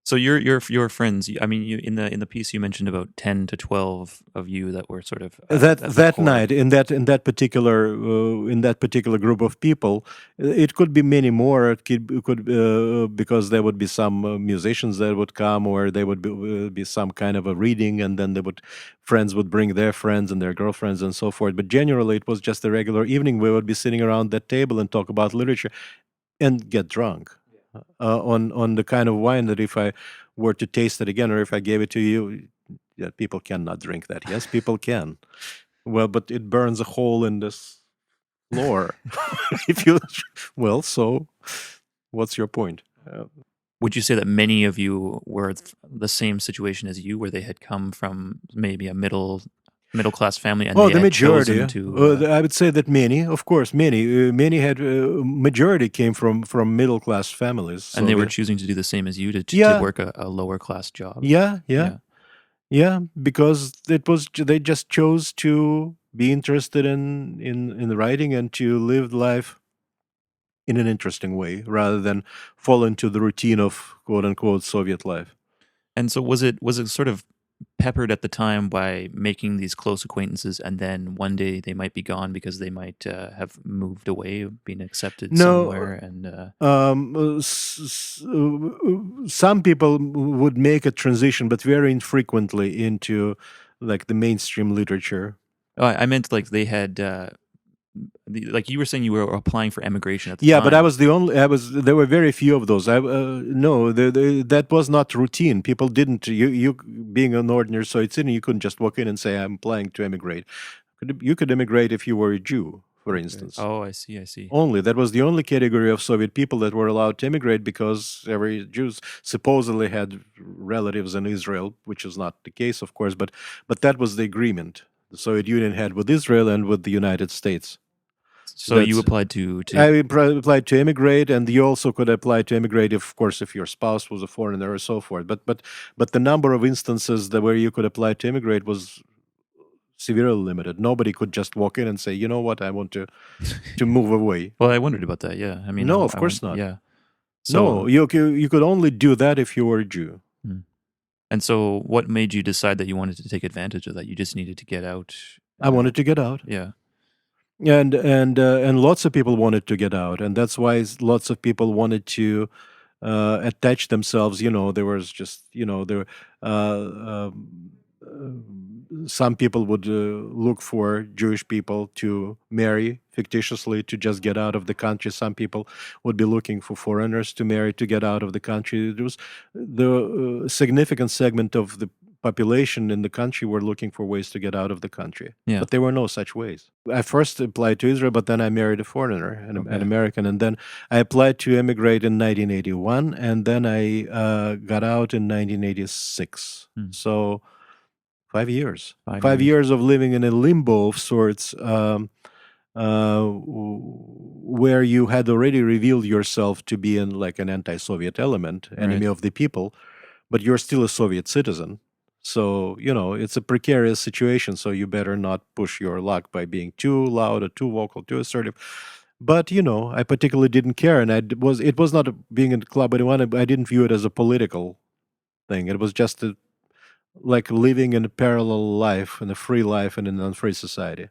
So your friends. I mean, you in the piece you mentioned about 10 to 12 of you that were sort of That at the that core. night in that particular group of people, it could be many more. It could because there would be some musicians that would come, or there would be some kind of a reading, and then friends would bring their friends and their girlfriends and so forth. But generally, it was just a regular evening. We would be sitting around that table and talk about literature and get drunk on the kind of wine that if I were to taste it again, or if I gave it to you, yeah, people cannot drink that. Yes, people can. Well, but it burns a hole in this floor. If you, well, so what's your point? Would you say that many of you were the same situation as you, where they had come from maybe a middle class family and Oh, they the had majority. chosen to? I would say that many, of course, many had majority came from middle class families. And So they were choosing to do the same as you to yeah, work a lower class job. yeah, yeah. Yeah. Yeah, because they just chose to be interested in writing and to live life in an interesting way rather than fall into the routine of quote unquote Soviet life. And so was it sort of peppered at the time by making these close acquaintances, and then one day they might be gone because they might have moved away, been accepted No, somewhere, and some people would make a transition, but very infrequently into like the mainstream literature. oh, I meant like they had like you were saying you were applying for emigration at the Yeah, but I time. was the only. I was. There were very few of those. No, that was not routine. People didn't. You being an ordinary Soviet citizen, you couldn't just walk in and say, "I'm applying to emigrate." You could emigrate if you were a Jew, for Okay. instance. Oh, I see. I see. Only that was the only category of Soviet people that were allowed to immigrate because every Jews supposedly had relatives in Israel, which is not the case, of course. But that was the agreement the Soviet Union had with Israel and with the United States. So you That's applied to I applied to immigrate, and you also could apply to immigrate, if, of course, if your spouse was a foreigner or so forth. But the number of instances that where you could apply to immigrate was severely limited. Nobody could just walk in and say, you know what, I want to move away. Well, I wondered about that. Yeah, I mean, No, of I course went. not. Yeah. No, So, you could only do that if you were a Jew. hmm. And so, what made you decide that you wanted to take advantage of that? You just needed to get out. I wanted to get out, Yeah. and lots of people wanted to get out, and that's why lots of people wanted to attach themselves. There was just there. Some people would look for Jewish people to marry fictitiously to just get out of the country. Some people would be looking for foreigners to marry to get out of the country. There was the significant segment of the population in the country were looking for ways to get out of the country, Yeah. but there were no such ways. I first applied to Israel, but then I married a foreigner, an Okay. American, and then I applied to immigrate in 1981, and then I got out in 1986. Hmm. So 5 years. 5 years. Years of living in a limbo of sorts, where you had already revealed yourself to be in like an anti-Soviet element, enemy Right. of the people, but you're still a Soviet citizen. So, it's a precarious situation. So you better not push your luck by being too loud or too vocal, too assertive. But, I particularly didn't care. And it was not being in Club 81. I didn't view it as a political thing. It was just like living in a parallel life, in a free life, and in an unfree society.